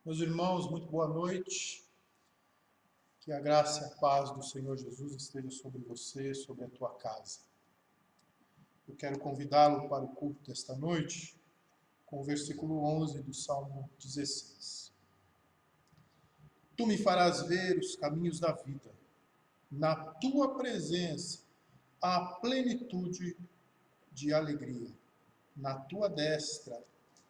Meus irmãos, muito boa noite. Que a graça e a paz do Senhor Jesus esteja sobre você, sobre a tua casa. Eu quero convidá-lo para o culto desta noite com o versículo 11 do Salmo 16. Tu me farás ver os caminhos da vida. Na tua presença há plenitude de alegria. Na tua destra,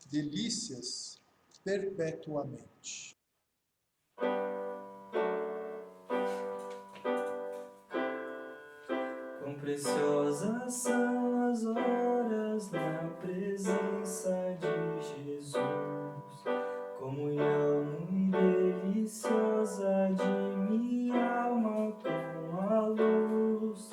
delícias perpetuamente. Quão preciosas são as horas na presença de Jesus, comunhão muito deliciosa de minha alma com a luz.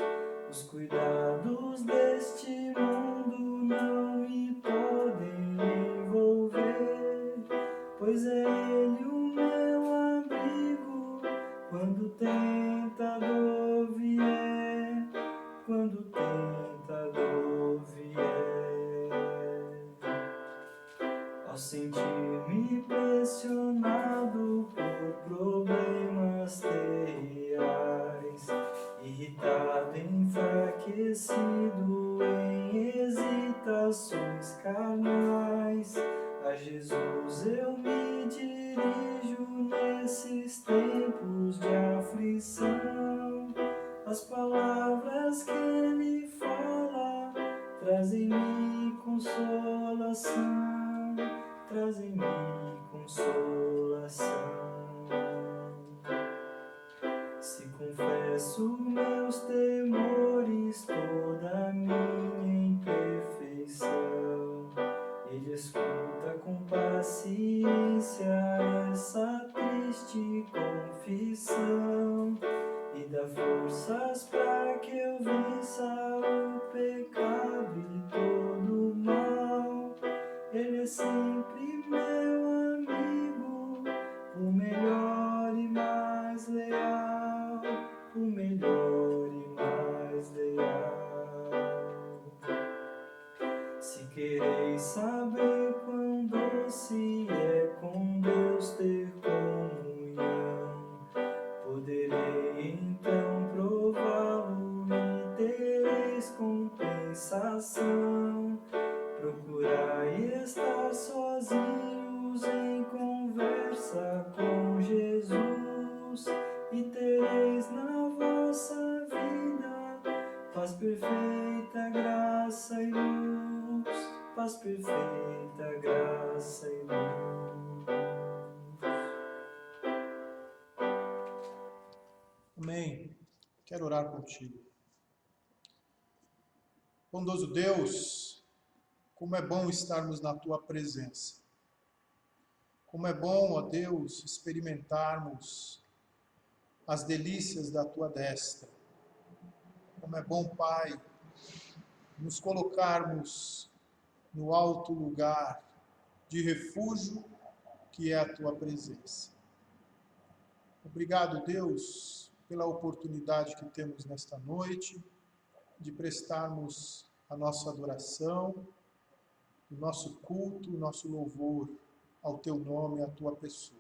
Os cuidados deste mundo não me podem envolver, pois é Ele o meu abrigo quando o tentador vier. Quando o tentador vier, ao sentir-me pressionado por problemas terríveis, irritado, enfraquecido em hesitações carnais, a Jesus eu me dirijo nesses tempos de aflição. As palavras que Ele fala trazem-me consolação, trazem-me consolação. Se confesso meus temores, toda a minha imperfeição, Ele escuta com paciência essa triste confissão e dá forças para que eu vença o pecado e todo o mal. Ele é sempre meu amigo, o melhor e mais leal, o melhor e mais leal. Se quereis saber quão doce é com Deus ter comunhão, poderei então prová-lo e tereis compensação. Procurai estar sozinhos em conversa com Jesus e tereis na vossa vida paz perfeita, graça e luz, paz perfeita, graça e luz. Amém. Quero orar contigo. Bondoso Deus, como é bom estarmos na tua presença. Como é bom, ó Deus, experimentarmos as delícias da tua destra. Como é bom, Pai, nos colocarmos no alto lugar de refúgio que é a tua presença. Obrigado, Deus, pela oportunidade que temos nesta noite de prestarmos a nossa adoração, o nosso culto, o nosso louvor ao teu nome, à tua pessoa.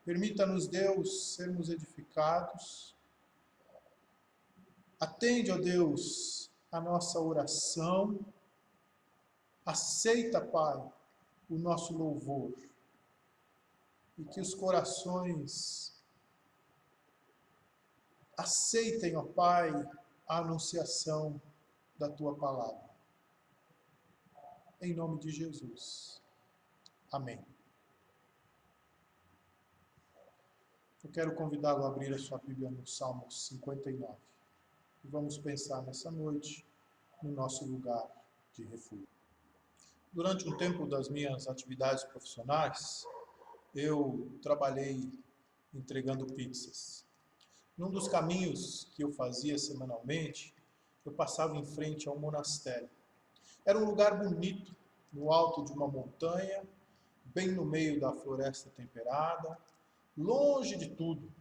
Permita-nos, Deus, sermos edificados. Atende, ó Deus, a nossa oração. Aceita, Pai, o nosso louvor. E que os corações aceitem, ó Pai, a anunciação da tua palavra. Em nome de Jesus. Amém. Eu quero convidá-lo a abrir a sua Bíblia no Salmo 59. E vamos pensar nessa noite no nosso lugar de refúgio. Durante um tempo das minhas atividades profissionais, eu trabalhei entregando pizzas. Num dos caminhos que eu fazia semanalmente, eu passava em frente a um monastério. Era um lugar bonito, no alto de uma montanha, bem no meio da floresta temperada, longe de tudo.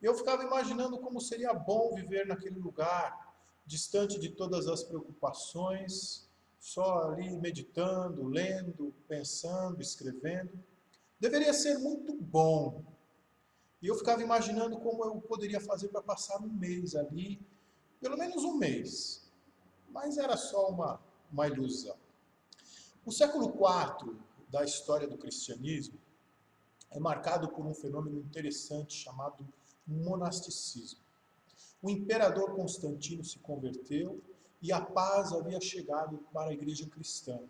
Eu ficava imaginando como seria bom viver naquele lugar, distante de todas as preocupações, só ali meditando, lendo, pensando, escrevendo. deveria ser muito bom. E eu ficava imaginando como eu poderia fazer para passar um mês ali, pelo menos um mês. Mas era só uma ilusão. O século IV da história do cristianismo é marcado por um fenômeno interessante chamado monasticismo. O imperador Constantino se converteu e a paz havia chegado para a igreja cristã.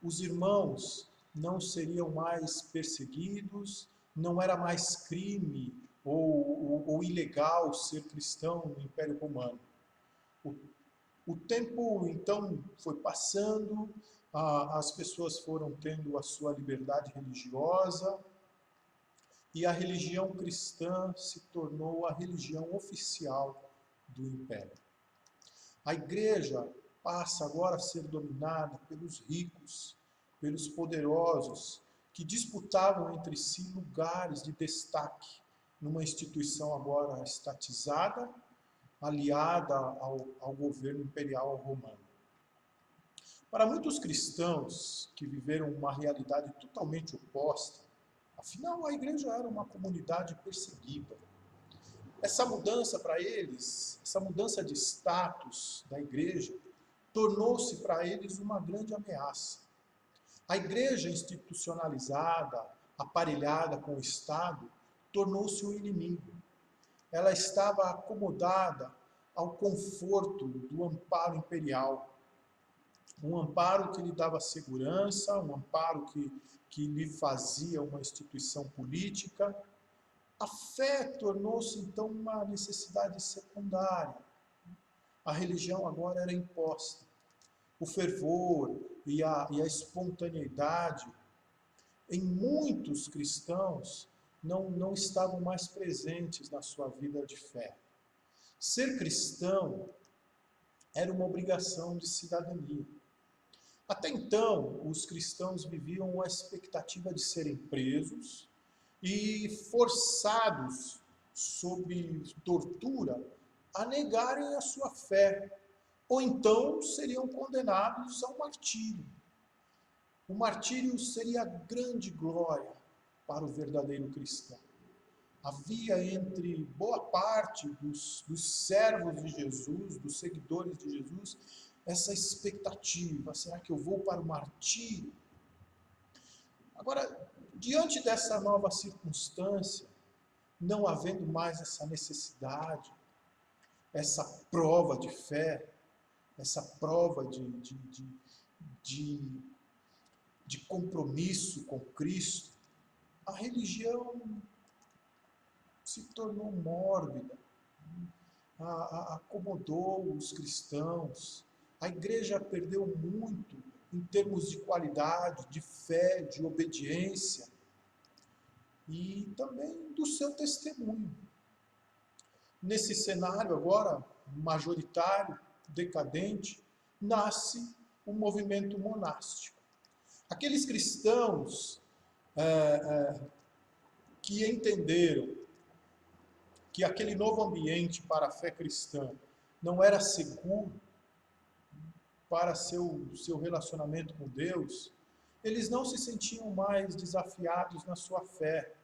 Os irmãos não seriam mais perseguidos, não era mais crime ou ilegal ser cristão no Império Romano. O tempo, então, foi passando, as pessoas foram tendo a sua liberdade religiosa e a religião cristã se tornou a religião oficial do Império. A igreja passa agora a ser dominada pelos ricos, pelos poderosos, que disputavam entre si lugares de destaque numa instituição agora estatizada, aliada ao governo imperial romano. Para muitos cristãos que viveram uma realidade totalmente oposta, afinal a igreja era uma comunidade perseguida. Essa mudança para eles, essa mudança de status da igreja, tornou-se para eles uma grande ameaça. A igreja institucionalizada, aparelhada com o Estado, tornou-se um inimigo. Ela estava acomodada ao conforto do amparo imperial. Um amparo que lhe dava segurança, um amparo que lhe fazia uma instituição política. A fé tornou-se então uma necessidade secundária. A religião agora era imposta. O fervor e a espontaneidade em muitos cristãos não estavam mais presentes na sua vida de fé. Ser cristão era uma obrigação de cidadania. Até então, os cristãos viviam a expectativa de serem presos e forçados, sob tortura, a negarem a sua fé, ou então seriam condenados ao martírio. O martírio seria a grande glória para o verdadeiro cristão. Havia entre boa parte dos servos de Jesus, dos seguidores de Jesus, essa expectativa: será que eu vou para o martírio? Agora, diante dessa nova circunstância, não havendo mais essa necessidade, essa prova de fé, essa prova de compromisso com Cristo, a religião se tornou mórbida, acomodou os cristãos. A igreja perdeu muito em termos de qualidade, de fé, de obediência e também do seu testemunho. Nesse cenário agora majoritário, decadente, nasce o movimento monástico. Aqueles cristãos que entenderam que aquele novo ambiente para a fé cristã não era seguro para seu relacionamento com Deus, eles não se sentiam mais desafiados na sua fé.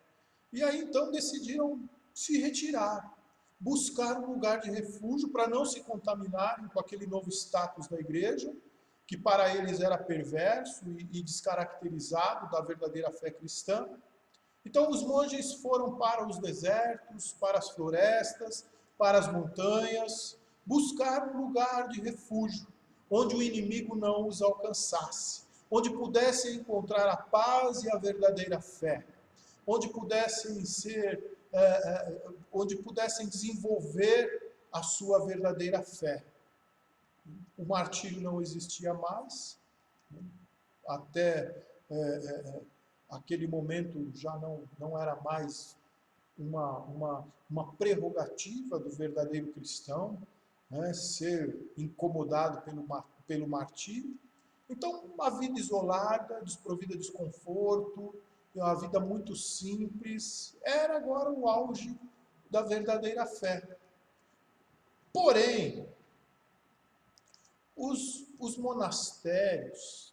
E aí então decidiram se retirar, buscar um lugar de refúgio para não se contaminarem com aquele novo status da igreja, que para eles era perverso e descaracterizado da verdadeira fé cristã. Então os monges foram para os desertos, para as florestas, para as montanhas, buscar um lugar de refúgio, onde o inimigo não os alcançasse, onde pudessem encontrar a paz e a verdadeira fé, onde pudessem onde pudessem desenvolver a sua verdadeira fé. O martírio não existia mais, até aquele momento já não era mais uma prerrogativa do verdadeiro cristão, ser incomodado pelo martírio. Então, uma vida isolada, desprovida de desconforto, uma vida muito simples, era agora o auge da verdadeira fé. Porém, os monastérios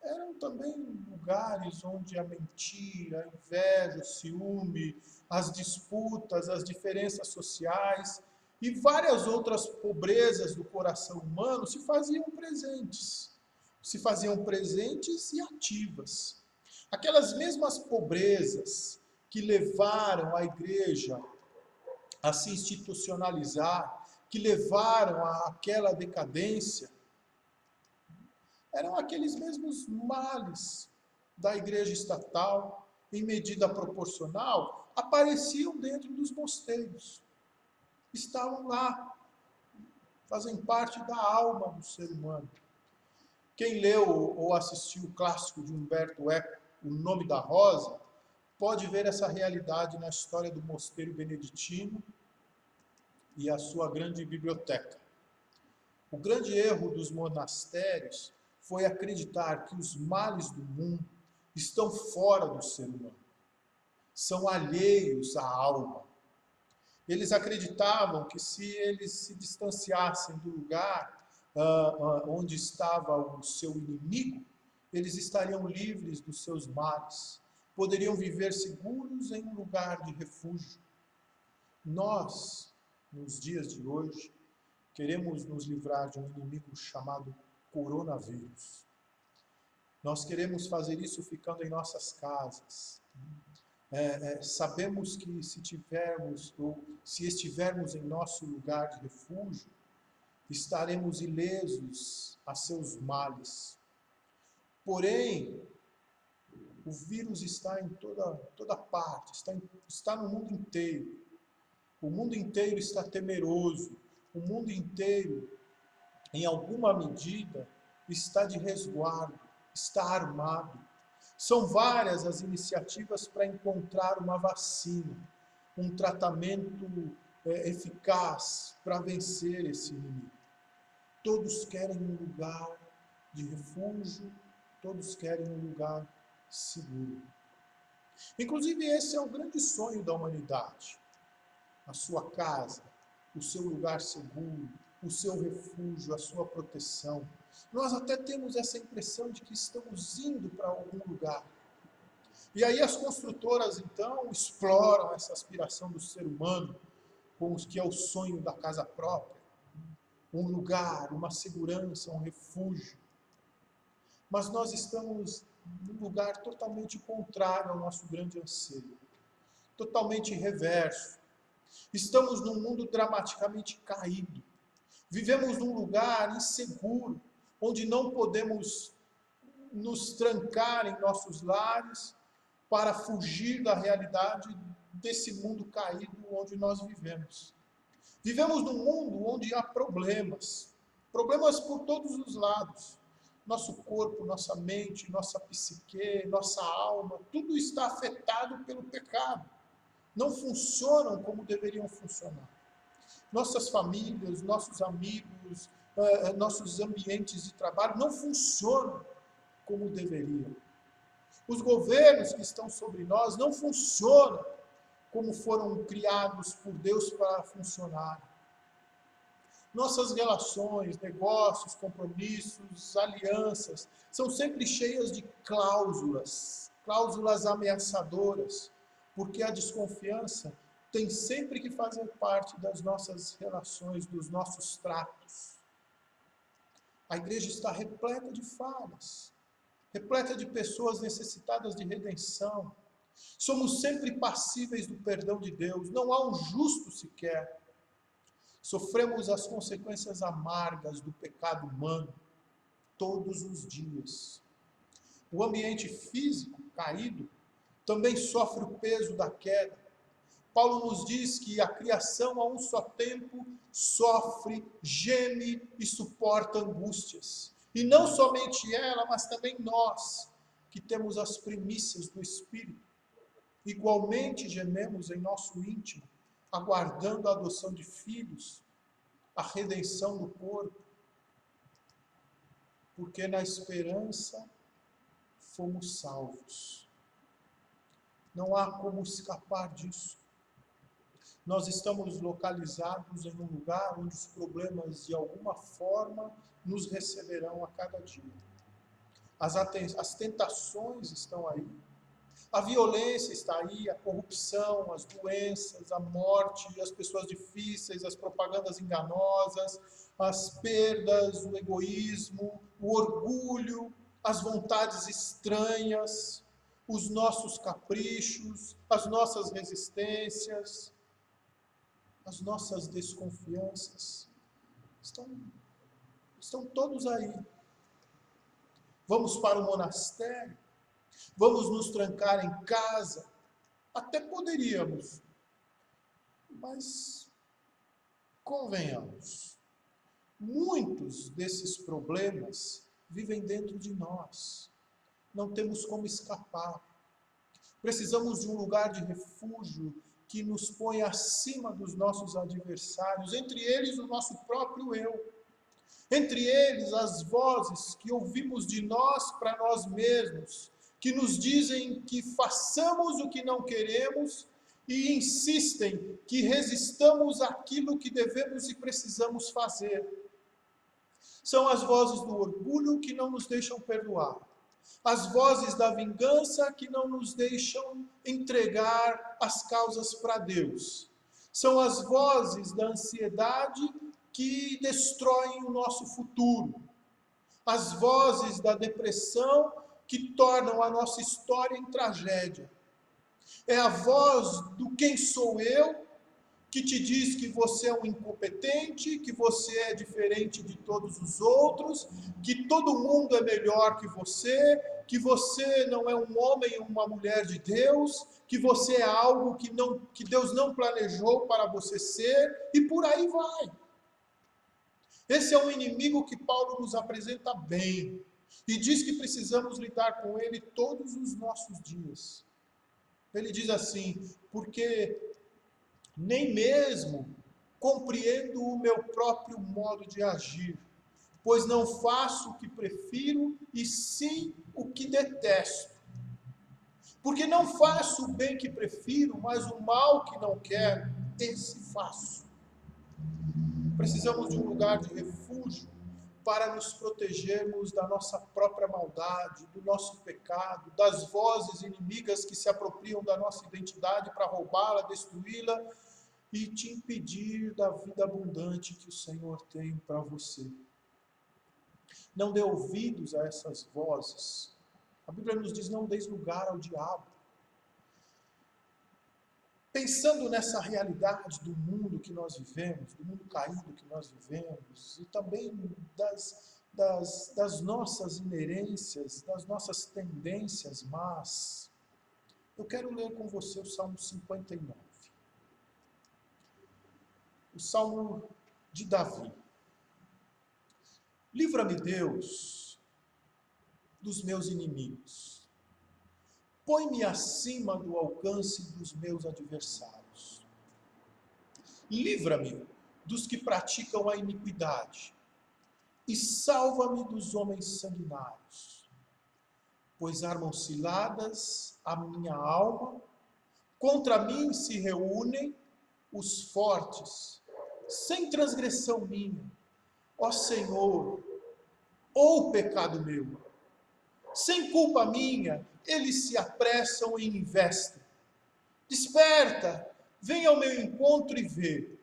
eram também lugares onde a mentira, a inveja, o ciúme, as disputas, as diferenças sociais e várias outras pobrezas do coração humano se faziam presentes. Se faziam presentes e ativas. Aquelas mesmas pobrezas que levaram a igreja a se institucionalizar, que levaram àquela decadência, eram aqueles mesmos males da igreja estatal, em medida proporcional, apareciam dentro dos mosteiros. Estavam lá, fazem parte da alma do ser humano. Quem leu ou assistiu o clássico de Humberto Eco, O Nome da Rosa, pode ver essa realidade na história do mosteiro beneditino e a sua grande biblioteca. O grande erro dos monastérios foi acreditar que os males do mundo estão fora do ser humano, são alheios à alma. Eles acreditavam que se eles se distanciassem do lugar onde estava o seu inimigo, eles estariam livres dos seus males, poderiam viver seguros em um lugar de refúgio. Nós, nos dias de hoje, queremos nos livrar de um inimigo chamado coronavírus. Nós queremos fazer isso ficando em nossas casas. Sabemos que se estivermos em nosso lugar de refúgio, estaremos ilesos a seus males. Porém, o vírus está em toda parte, está no mundo inteiro. O mundo inteiro está temeroso. O mundo inteiro, em alguma medida, está de resguardo, está armado. São várias as iniciativas para encontrar uma vacina, um tratamento eficaz para vencer esse inimigo. Todos querem um lugar de refúgio, todos querem um lugar seguro. Inclusive, esse é o grande sonho da humanidade. A sua casa, o seu lugar seguro, o seu refúgio, a sua proteção. Nós até temos essa impressão de que estamos indo para algum lugar. E aí as construtoras, então, exploram essa aspiração do ser humano, com o que é o sonho da casa própria. Um lugar, uma segurança, um refúgio. Mas nós estamos num lugar totalmente contrário ao nosso grande anseio. Totalmente reverso. Estamos num mundo dramaticamente caído. Vivemos num lugar inseguro, onde não podemos nos trancar em nossos lares para fugir da realidade desse mundo caído onde nós vivemos. Vivemos num mundo onde há problemas por todos os lados. Nosso corpo, nossa mente, nossa psique, nossa alma, tudo está afetado pelo pecado. Não funcionam como deveriam funcionar. Nossas famílias, nossos amigos, nossos ambientes de trabalho não funcionam como deveriam. Os governos que estão sobre nós não funcionam como foram criados por Deus para funcionar. Nossas relações, negócios, compromissos, alianças, são sempre cheias de cláusulas ameaçadoras, porque a desconfiança tem sempre que fazer parte das nossas relações, dos nossos tratos. A igreja está repleta de falhas, repleta de pessoas necessitadas de redenção. Somos sempre passíveis do perdão de Deus, não há um justo sequer. Sofremos as consequências amargas do pecado humano todos os dias. O ambiente físico caído também sofre o peso da queda. Paulo nos diz que a criação a um só tempo sofre, geme e suporta angústias. E não somente ela, mas também nós, que temos as primícias do Espírito. Igualmente gememos em nosso íntimo, aguardando a adoção de filhos, a redenção do corpo. Porque na esperança fomos salvos. Não há como escapar disso. Nós estamos localizados em um lugar onde os problemas, de alguma forma, nos receberão a cada dia. as tentações estão aí, a violência está aí, a corrupção, as doenças, a morte, as pessoas difíceis, as propagandas enganosas, as perdas, o egoísmo, o orgulho, as vontades estranhas, os nossos caprichos, as nossas resistências, as nossas desconfianças. Estão todos aí. Vamos para o monastério, vamos nos trancar em casa, até poderíamos, mas convenhamos, muitos desses problemas vivem dentro de nós, não temos como escapar, precisamos de um lugar de refúgio que nos ponha acima dos nossos adversários, entre eles o nosso próprio eu. Entre eles, as vozes que ouvimos de nós para nós mesmos, que nos dizem que façamos o que não queremos e insistem que resistamos àquilo que devemos e precisamos fazer. São as vozes do orgulho que não nos deixam perdoar, as vozes da vingança que não nos deixam entregar as causas para Deus. São as vozes da ansiedade que destroem o nosso futuro. As vozes da depressão que tornam a nossa história em tragédia. É a voz do quem sou eu, que te diz que você é um incompetente, que você é diferente de todos os outros, que todo mundo é melhor que você não é um homem ou uma mulher de Deus, que você é algo que Deus não planejou para você ser, e por aí vai. Esse é um inimigo que Paulo nos apresenta bem e diz que precisamos lidar com ele todos os nossos dias. Ele diz assim: porque nem mesmo compreendo o meu próprio modo de agir, pois não faço o que prefiro e sim o que detesto. Porque não faço o bem que prefiro, mas o mal que não quero, esse faço. Precisamos de um lugar de refúgio para nos protegermos da nossa própria maldade, do nosso pecado, das vozes inimigas que se apropriam da nossa identidade para roubá-la, destruí-la e te impedir da vida abundante que o Senhor tem para você. Não dê ouvidos a essas vozes. A Bíblia nos diz: não deis lugar ao diabo. Pensando nessa realidade do mundo que nós vivemos, do mundo caído que nós vivemos, e também das nossas inerências, das nossas tendências más, eu quero ler com você o Salmo 59. O Salmo de Davi. Livra-me, Deus, dos meus inimigos. Põe-me acima do alcance dos meus adversários. Livra-me dos que praticam a iniquidade e salva-me dos homens sanguinários, pois armam ciladas a minha alma, contra mim se reúnem os fortes, sem transgressão minha. Ó Senhor, ou pecado meu, sem culpa minha, eles se apressam e investem. Desperta, vem ao meu encontro e vê.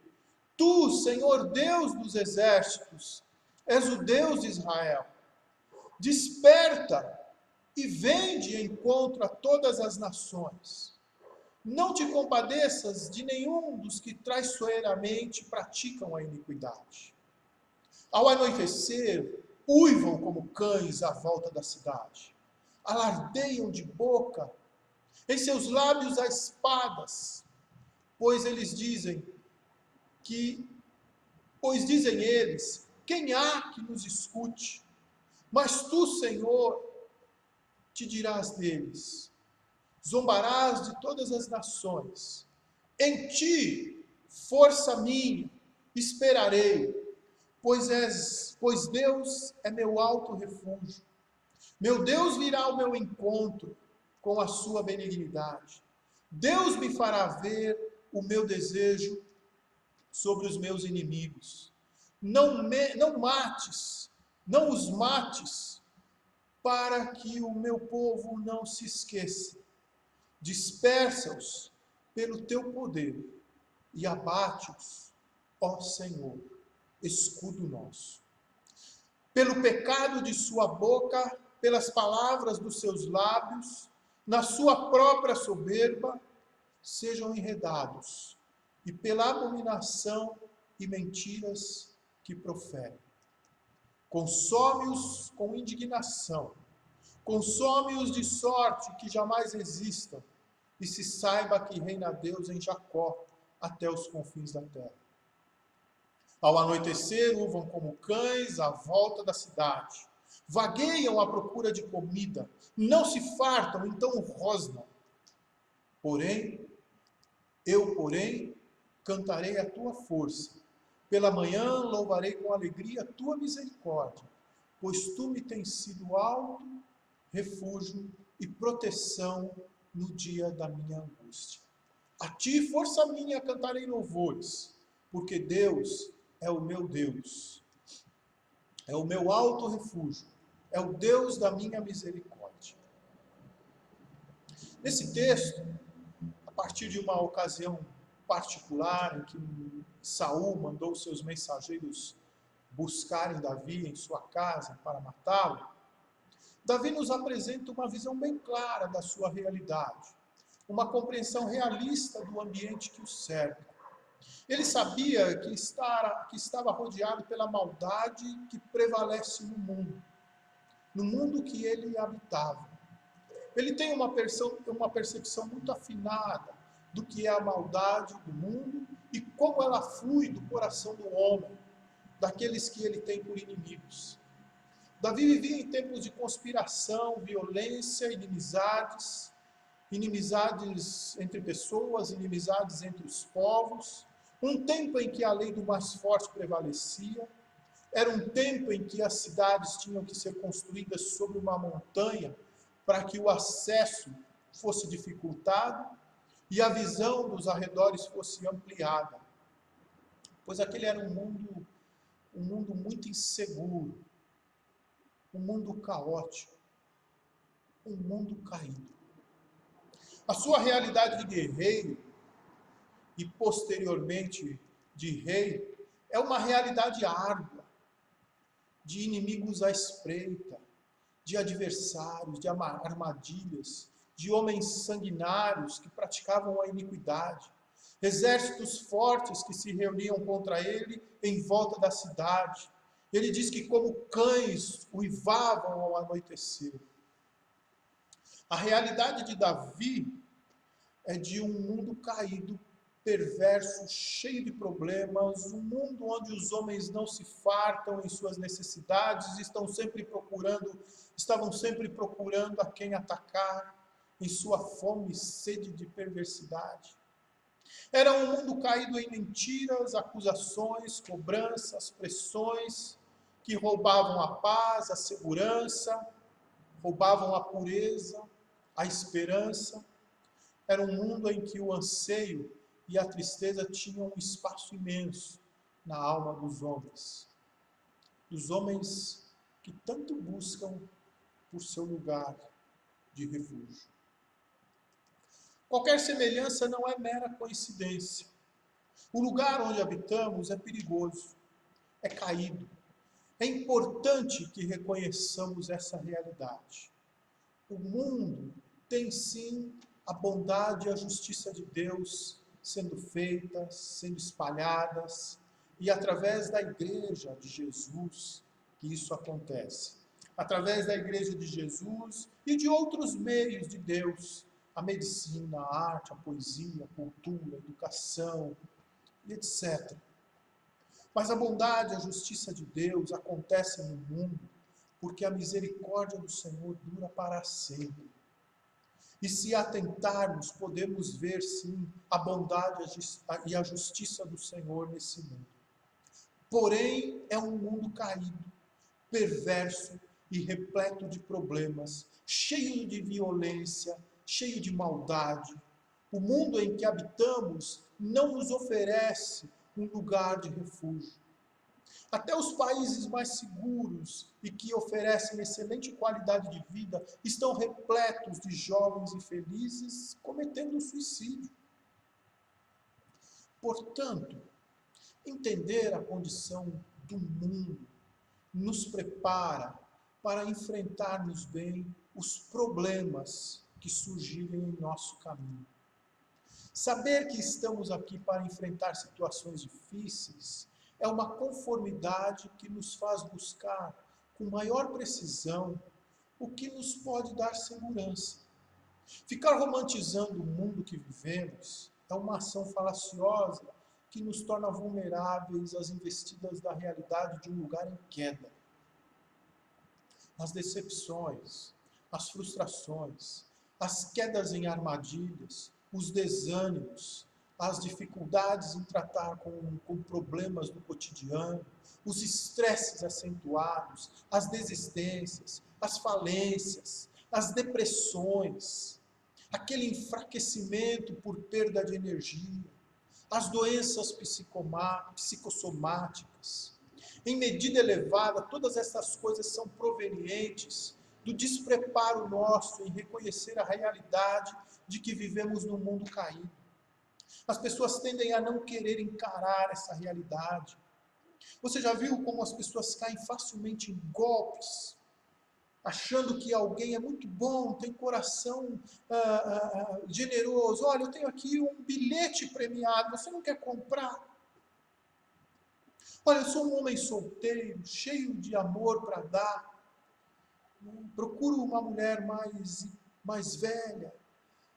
Tu, Senhor Deus dos exércitos, és o Deus de Israel. Desperta e vem de encontro a todas as nações. Não te compadeças de nenhum dos que traiçoeiramente praticam a iniquidade. Ao anoitecer, uivam como cães à volta da cidade. Alardeiam de boca, em seus lábios há espadas, pois dizem eles, quem há que nos escute? Mas tu, Senhor, te dirás deles, zombarás de todas as nações. Em ti, força minha, esperarei, pois Deus é meu alto refúgio. Meu Deus virá ao meu encontro com a sua benignidade. Deus me fará ver o meu desejo sobre os meus inimigos. Não os mates, para que o meu povo não se esqueça. Dispersa-os pelo teu poder e abate-os, ó Senhor, escudo nosso. Pelo pecado de sua boca, pelas palavras dos seus lábios, na sua própria soberba, sejam enredados, e pela abominação e mentiras que proferem. Consome-os com indignação, consome-os de sorte que jamais existam, e se saiba que reina Deus em Jacó até os confins da terra. Ao anoitecer, urvam como cães à volta da cidade. Vagueiam à procura de comida. Não se fartam, então rosnam. Porém, cantarei a tua força. Pela manhã louvarei com alegria a tua misericórdia, pois tu me tens sido alto refúgio e proteção no dia da minha angústia. A ti, força minha, cantarei louvores, porque Deus é o meu Deus, é o meu alto refúgio, é o Deus da minha misericórdia. Nesse texto, a partir de uma ocasião particular em que Saul mandou seus mensageiros buscarem Davi em sua casa para matá-lo, Davi nos apresenta uma visão bem clara da sua realidade, uma compreensão realista do ambiente que o cerca. Ele sabia que estava rodeado pela maldade que prevalece no mundo que ele habitava. Ele tem uma percepção muito afinada do que é a maldade do mundo e como ela flui do coração do homem, daqueles que ele tem por inimigos. Davi vivia em tempos de conspiração, violência, inimizades entre pessoas, inimizades entre os povos, um tempo em que a lei do mais forte prevalecia, era um tempo em que as cidades tinham que ser construídas sobre uma montanha para que o acesso fosse dificultado e a visão dos arredores fosse ampliada, pois aquele era um mundo muito inseguro, um mundo caótico, um mundo caído. A sua realidade de guerreiro e posteriormente de rei é uma realidade árdua, de inimigos à espreita, de adversários, de armadilhas, de homens sanguinários que praticavam a iniquidade, exércitos fortes que se reuniam contra ele em volta da cidade. Ele diz que como cães uivavam ao anoitecer. A realidade de Davi é de um mundo caído, perverso, cheio de problemas, um mundo onde os homens não se fartam em suas necessidades, estavam sempre procurando a quem atacar em sua fome e sede de perversidade. Era um mundo caído em mentiras, acusações, cobranças, pressões, que roubavam a paz, a segurança, roubavam a pureza, a esperança. Era um mundo em que o anseio e a tristeza tinham um espaço imenso na alma dos homens que tanto buscam por seu lugar de refúgio. Qualquer semelhança não é mera coincidência. O lugar onde habitamos é perigoso, é caído. É importante que reconheçamos essa realidade. O mundo tem sim a bondade e a justiça de Deus sendo feitas, sendo espalhadas, e através da igreja de Jesus que isso acontece. Através da igreja de Jesus e de outros meios de Deus, a medicina, a arte, a poesia, a cultura, a educação, etc. Mas a bondade e a justiça de Deus acontecem no mundo porque a misericórdia do Senhor dura para sempre. E se atentarmos, podemos ver sim a bondade e a justiça do Senhor nesse mundo. Porém, é um mundo caído, perverso e repleto de problemas, cheio de violência, cheio de maldade. O mundo em que habitamos não nos oferece um lugar de refúgio. Até os países mais seguros e que oferecem excelente qualidade de vida estão repletos de jovens infelizes cometendo suicídio. Portanto, entender a condição do mundo nos prepara para enfrentarmos bem os problemas que surgirem em nosso caminho. Saber que estamos aqui para enfrentar situações difíceis é uma conformidade que nos faz buscar com maior precisão o que nos pode dar segurança. Ficar romantizando o mundo que vivemos é uma ação falaciosa que nos torna vulneráveis às investidas da realidade de um lugar em queda. As decepções, as frustrações, as quedas em armadilhas, os desânimos, as dificuldades em tratar com problemas do cotidiano, os estresses acentuados, as desistências, as falências, as depressões, aquele enfraquecimento por perda de energia, as doenças psicossomáticas. Em medida elevada, todas essas coisas são provenientes do despreparo nosso em reconhecer a realidade de que vivemos num mundo caído. As pessoas tendem a não querer encarar essa realidade. Você já viu como as pessoas caem facilmente em golpes, achando que alguém é muito bom, tem coração generoso. Olha, eu tenho aqui um bilhete premiado, você não quer comprar? Olha, eu sou um homem solteiro, cheio de amor para dar. Procuro uma mulher mais velha,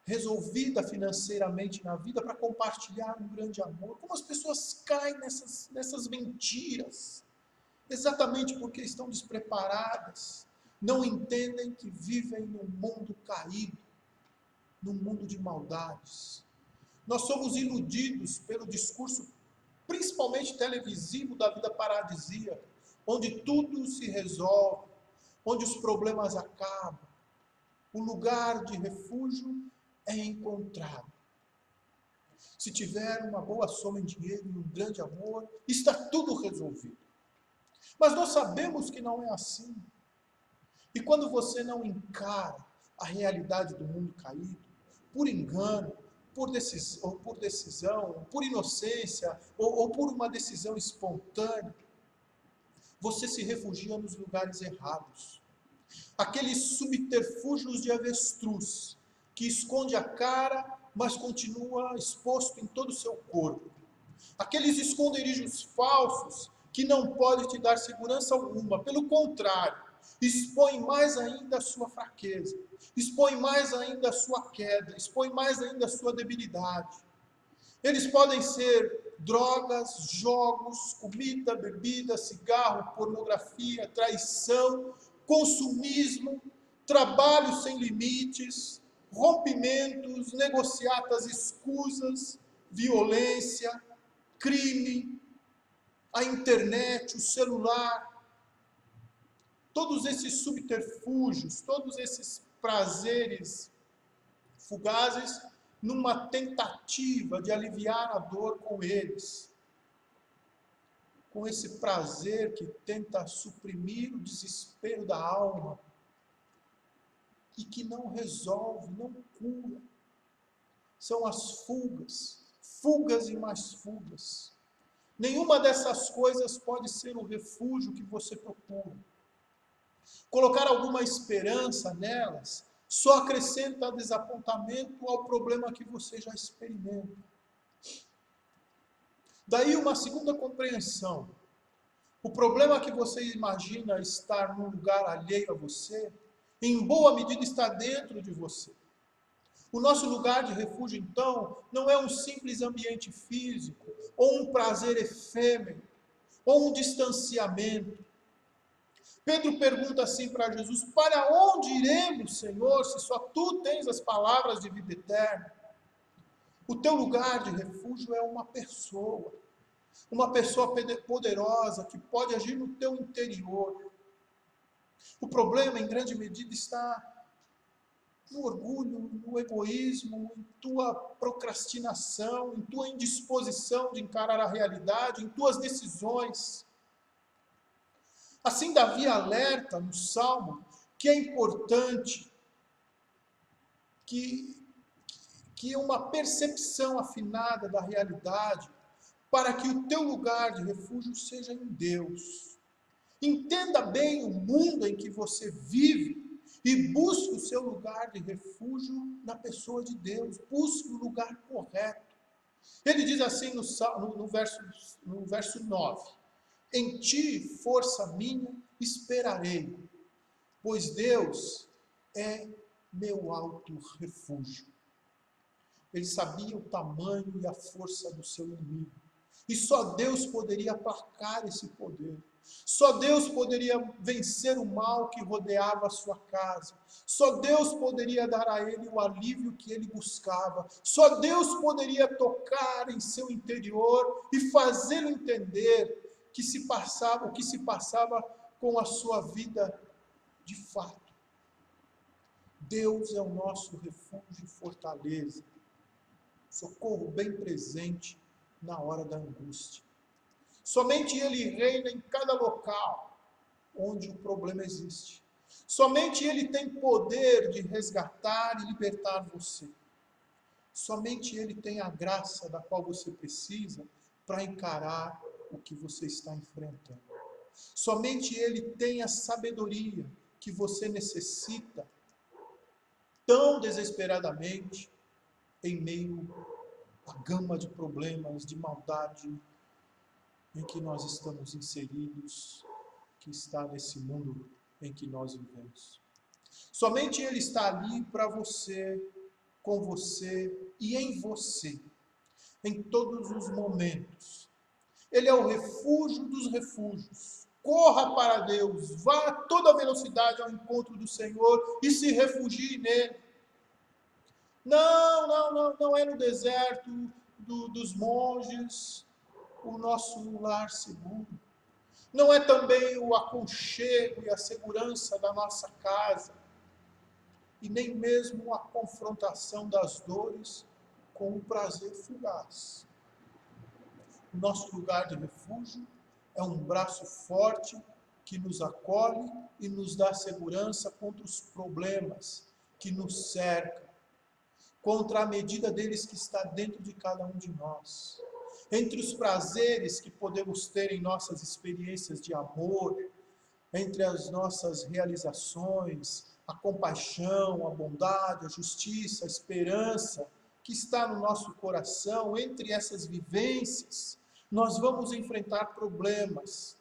resolvida financeiramente na vida para compartilhar um grande amor. Como as pessoas caem nessas mentiras? Exatamente porque estão despreparadas. Não entendem que vivem num mundo caído, num mundo de maldades. Nós somos iludidos pelo discurso, principalmente televisivo, da vida paradisíaca, onde tudo se resolve, onde os problemas acabam. O lugar de refúgio é encontrado. Se tiver uma boa soma em dinheiro e um grande amor, está tudo resolvido. Mas nós sabemos que não é assim. E quando você não encara a realidade do mundo caído, por engano, por decisão, por inocência, ou por uma decisão espontânea, você se refugia nos lugares errados. Aqueles subterfúgios de avestruz, que esconde a cara, mas continua exposto em todo o seu corpo. Aqueles esconderijos falsos, que não podem te dar segurança alguma, pelo contrário, expõe mais ainda a sua fraqueza, expõe mais ainda a sua queda, expõe mais ainda a sua debilidade. Eles podem ser drogas, jogos, comida, bebida, cigarro, pornografia, traição, consumismo, trabalho sem limites, rompimentos, negociatas escusas, violência, crime, a internet, o celular. Todos esses subterfúgios, todos esses prazeres fugazes, numa tentativa de aliviar a dor com eles. Com esse prazer que tenta suprimir o desespero da alma e que não resolve, não cura. São as fugas, fugas e mais fugas. Nenhuma dessas coisas pode ser o refúgio que você procura. Colocar alguma esperança nelas só acrescenta desapontamento ao problema que você já experimenta. Daí uma segunda compreensão. O problema que você imagina estar num lugar alheio a você, em boa medida está dentro de você. O nosso lugar de refúgio, então, não é um simples ambiente físico, ou um prazer efêmero, ou um distanciamento. Pedro pergunta assim para Jesus: para onde iremos, Senhor, se só tu tens as palavras de vida eterna? O teu lugar de refúgio é uma pessoa poderosa que pode agir no teu interior. O problema, em grande medida, está no orgulho, no egoísmo, em tua procrastinação, em tua indisposição de encarar a realidade, em tuas decisões. Assim, Davi alerta no Salmo que é importante que uma percepção afinada da realidade para que o teu lugar de refúgio seja em Deus. Entenda bem o mundo em que você vive e busque o seu lugar de refúgio na pessoa de Deus. Busque o lugar correto. Ele diz assim no verso 9: Em ti, força minha, esperarei, pois Deus é meu alto refúgio. Ele sabia o tamanho e a força do seu inimigo. E só Deus poderia aplacar esse poder. Só Deus poderia vencer o mal que rodeava a sua casa. Só Deus poderia dar a ele o alívio que ele buscava. Só Deus poderia tocar em seu interior e fazê-lo entender o que se passava com a sua vida de fato. Deus é o nosso refúgio e fortaleza. Socorro bem presente na hora da angústia. Somente Ele reina em cada local onde o problema existe. Somente Ele tem poder de resgatar e libertar você. Somente Ele tem a graça da qual você precisa para encarar o que você está enfrentando. Somente Ele tem a sabedoria que você necessita tão desesperadamente em meio à gama de problemas, de maldade em que nós estamos inseridos, que está nesse mundo em que nós vivemos. Somente Ele está ali para você, com você e em você, em todos os momentos. Ele é o refúgio dos refúgios. Corra para Deus, vá a toda velocidade ao encontro do Senhor e se refugie nele. Não é no deserto dos monges o nosso lar seguro. Não é também o aconchego e a segurança da nossa casa. E nem mesmo a confrontação das dores com o prazer fugaz. O nosso lugar de refúgio é um braço forte que nos acolhe e nos dá segurança contra os problemas que nos cercam, contra a medida deles que está dentro de cada um de nós. Entre os prazeres que podemos ter em nossas experiências de amor, entre as nossas realizações, a compaixão, a bondade, a justiça, a esperança que está no nosso coração, entre essas vivências, nós vamos enfrentar problemas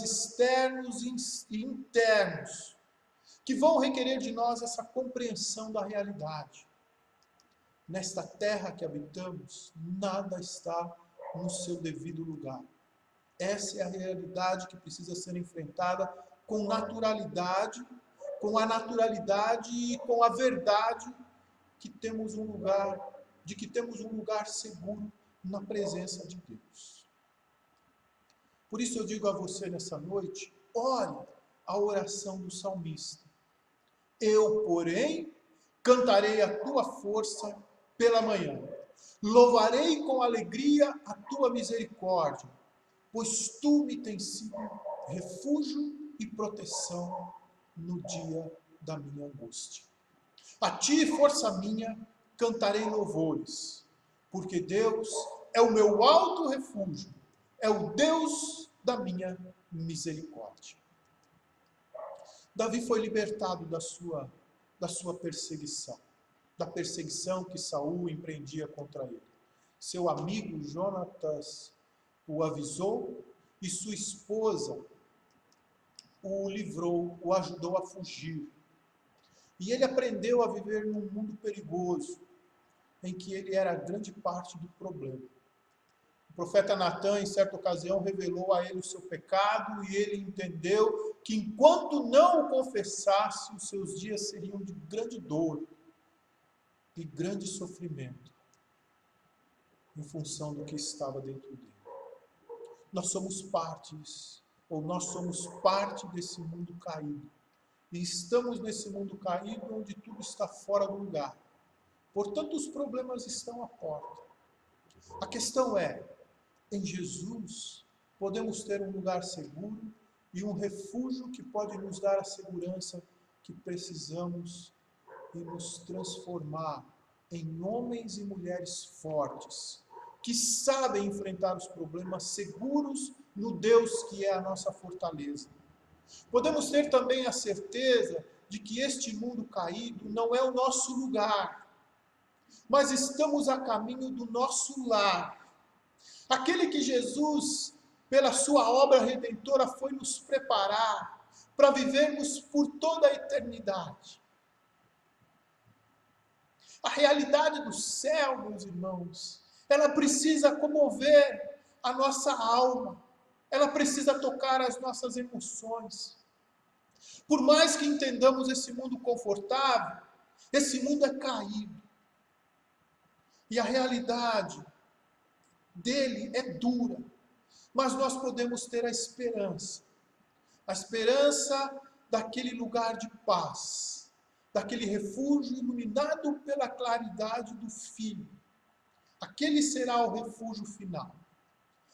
externos e internos, que vão requerer de nós essa compreensão da realidade. Nesta terra que habitamos, nada está no seu devido lugar. Essa é a realidade que precisa ser enfrentada com naturalidade, com a naturalidade e com a verdade que temos um lugar seguro na presença de Deus. Por isso eu digo a você nessa noite, ore a oração do salmista. Eu, porém, cantarei a tua força pela manhã. Louvarei com alegria a tua misericórdia, pois tu me tens sido refúgio e proteção no dia da minha angústia. A ti, força minha, cantarei louvores, porque Deus é o meu alto refúgio, é o Deus da minha misericórdia. Davi foi libertado da sua perseguição, da perseguição que Saul empreendia contra ele. Seu amigo Jonatas o avisou e sua esposa o livrou, o ajudou a fugir. E ele aprendeu a viver num mundo perigoso, em que ele era grande parte do problema. O profeta Natan, em certa ocasião, revelou a ele o seu pecado e ele entendeu que enquanto não o confessasse, os seus dias seriam de grande dor e grande sofrimento, em função do que estava dentro dele. Nós somos parte desse mundo caído. E estamos nesse mundo caído onde tudo está fora do lugar. Portanto, os problemas estão à porta. A questão é, em Jesus, podemos ter um lugar seguro e um refúgio que pode nos dar a segurança que precisamos e nos transformar em homens e mulheres fortes, que sabem enfrentar os problemas seguros no Deus que é a nossa fortaleza. Podemos ter também a certeza de que este mundo caído não é o nosso lugar, mas estamos a caminho do nosso lar. Aquele que Jesus, pela sua obra redentora, foi nos preparar para vivermos por toda a eternidade. A realidade do céu, meus irmãos, ela precisa comover a nossa alma, ela precisa tocar as nossas emoções. Por mais que entendamos esse mundo confortável, esse mundo é caído. E a realidade dele é dura. Mas nós podemos ter a esperança daquele lugar de paz, daquele refúgio iluminado pela claridade do Filho. Aquele será o refúgio final.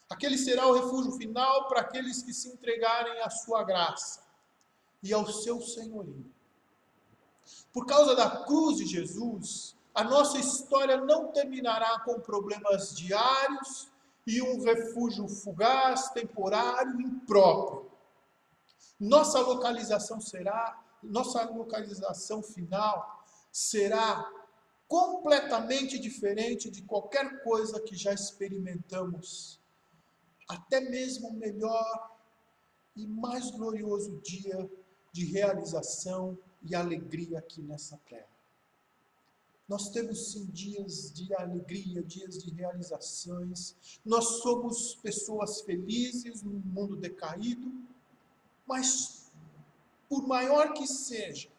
Aquele será o refúgio final para aqueles que se entregarem à sua graça e ao seu senhorio. Por causa da cruz de Jesus, a nossa história não terminará com problemas diários e um refúgio fugaz, temporário, impróprio. Nossa localização final será completamente diferente de qualquer coisa que já experimentamos. Até mesmo o melhor e mais glorioso dia de realização e alegria aqui nessa terra. Nós temos sim dias de alegria, dias de realizações. Nós somos pessoas felizes no mundo decaído, mas por maior que seja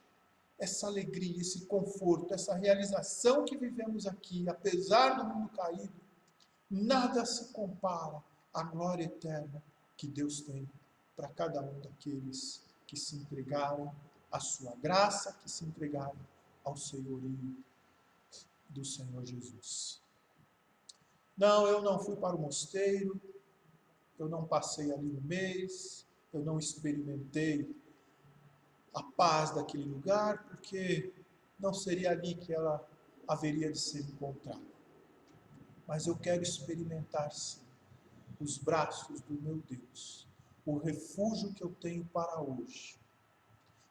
essa alegria, esse conforto, essa realização que vivemos aqui, apesar do mundo caído, nada se compara à glória eterna que Deus tem para cada um daqueles que se entregarem à sua graça, que se entregarem ao senhorio do Senhor Jesus. Não, eu não fui para o mosteiro, eu não passei ali um mês, eu não experimentei a paz daquele lugar, porque não seria ali que ela haveria de ser encontrada. Mas eu quero experimentar, sim, os braços do meu Deus, o refúgio que eu tenho para hoje.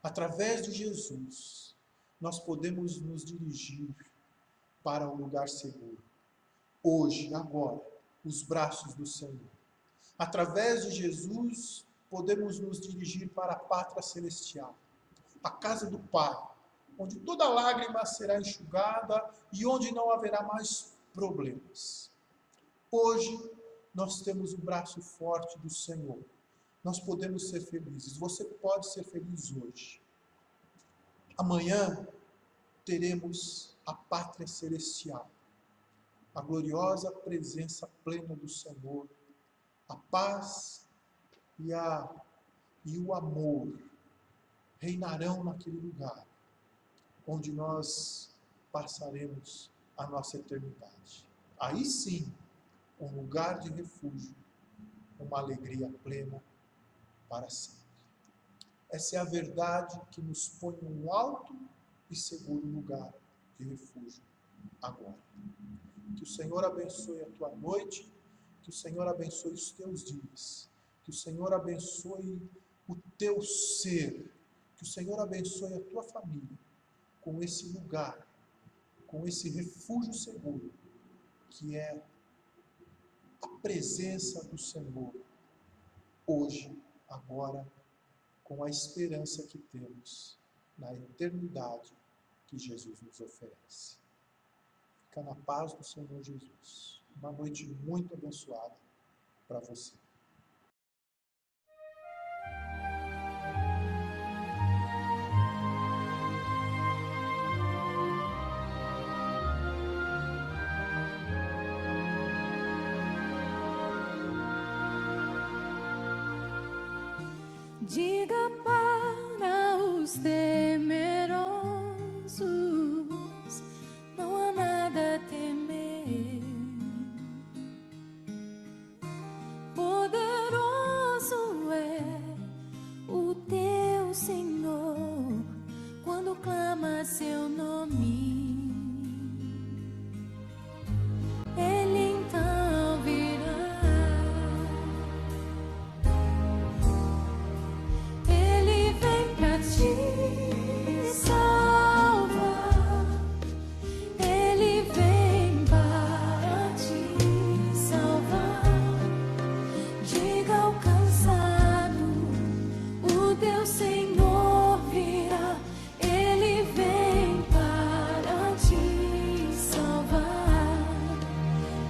Através de Jesus, nós podemos nos dirigir para um lugar seguro. Hoje, agora, os braços do Senhor. Através de Jesus, podemos nos dirigir para a pátria celestial, a casa do Pai, onde toda lágrima será enxugada e onde não haverá mais problemas. Hoje, nós temos o braço forte do Senhor. Nós podemos ser felizes. Você pode ser feliz hoje. Amanhã, teremos a pátria celestial, a gloriosa presença plena do Senhor, a paz e o amor reinarão naquele lugar, onde nós passaremos a nossa eternidade. Aí sim, um lugar de refúgio, uma alegria plena para sempre. Essa é a verdade que nos põe num alto e seguro lugar de refúgio agora. Que o Senhor abençoe a tua noite, que o Senhor abençoe os teus dias, que o Senhor abençoe o teu ser, que o Senhor abençoe a tua família com esse lugar, com esse refúgio seguro, que é a presença do Senhor, hoje, agora, com a esperança que temos na eternidade que Jesus nos oferece. Fica na paz do Senhor Jesus. Uma noite muito abençoada para você. Diga para os temerosos, não há nada a temer, clama seu nome, Ele então virá. Ele vem pra te salvar, Ele vem para te salvar. Diga ao cansado, o teu Senhor virá. Ele vem para te salvar.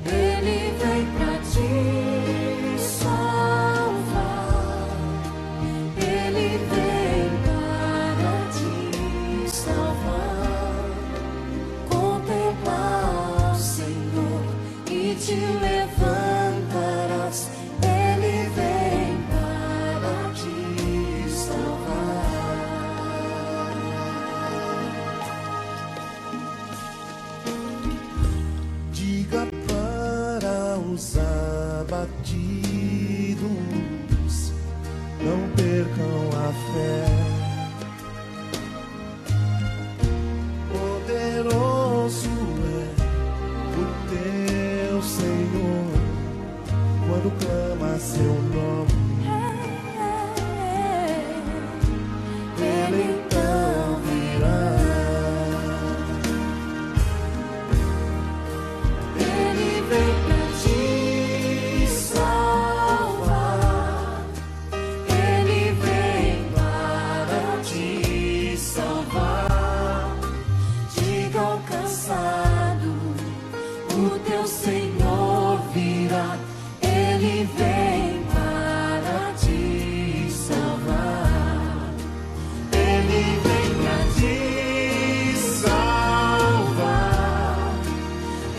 Ele vem para te salvar. Ele vem para te salvar. Contemplar o Senhor e te levantarás. Ele vem para te salvar. Diga para os abatidos, não percam a fé. Poderoso é o teu Senhor, quando clama seu nome. Ele então virá. Ele vem pra te salvar. Ele vem para te salvar. Diga ao cansado, o teu Senhor virá. Ele vem para te salvar. Ele vem pra te salvar.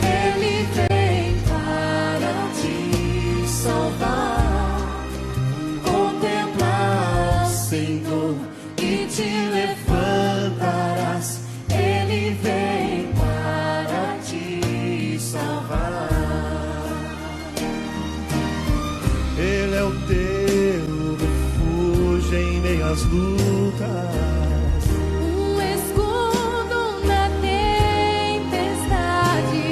Ele vem para te salvar. Contemplar o Senhor e te levantarás. Ele vem para te salvar. Ele é o teu refúgio em meio às lutas. Um escudo na tempestade.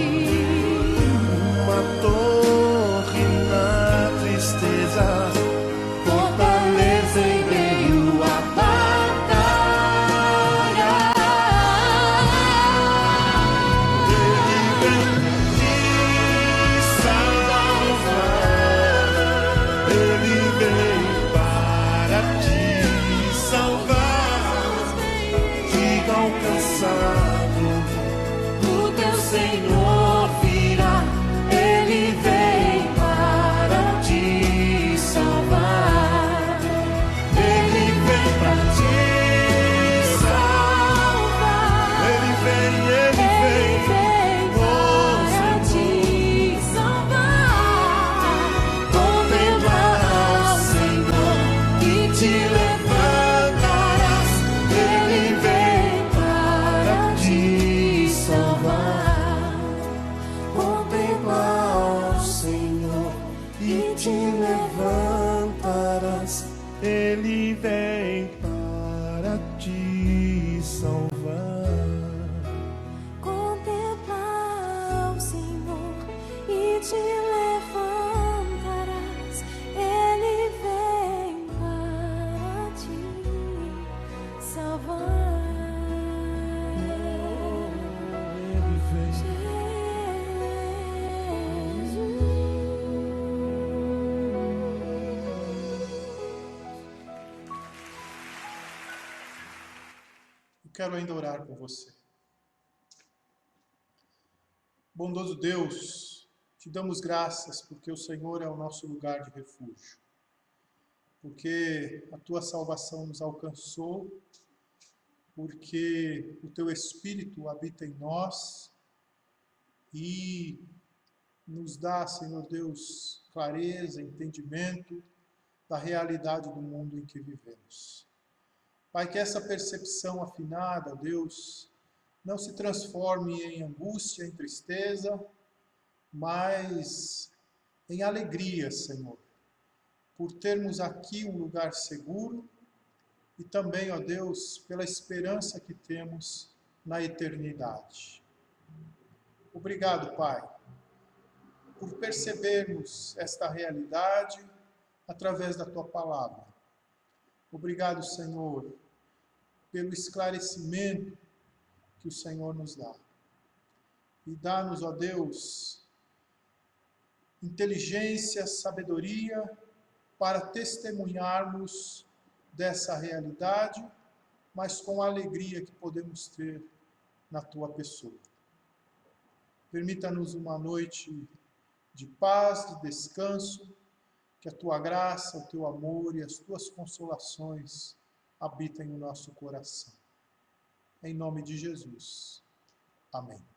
Uma torre na tristeza, Fortaleza em meio à batalha. Ele vem te salvar. Ele vem para te salvar. Diga ao cansado, O teu Senhor virá. Ele vem para te salvar. Ele vem para te salvar. ele vem, ele Ele vem. vem para te salvar. Contemplarás o Senhor e te levantarás. Ele vem para te salvar. Contemplar o Senhor e te levantarás. Ele vem para te salvar. Contemplar o Senhor e te levantarás. Ele vem para te salvar. Ele vem. Eu quero ainda orar por você. Bondoso Deus, te damos graças porque o Senhor é o nosso lugar de refúgio. Porque a tua salvação nos alcançou, porque o teu Espírito habita em nós e nos dá, Senhor Deus, clareza, entendimento da realidade do mundo em que vivemos. Pai, que essa percepção afinada, Deus, não se transforme em angústia, em tristeza, mas em alegria, Senhor, por termos aqui um lugar seguro, e também, ó Deus, pela esperança que temos na eternidade. Obrigado, Pai, por percebermos esta realidade através da Tua palavra. Obrigado, Senhor, pelo esclarecimento que o Senhor nos dá. E dá-nos, ó Deus, inteligência, sabedoria para testemunharmos dessa realidade, mas com a alegria que podemos ter na Tua pessoa. Permita-nos uma noite de paz, de descanso, que a Tua graça, o Teu amor e as Tuas consolações habitem no nosso coração. Em nome de Jesus. Amém.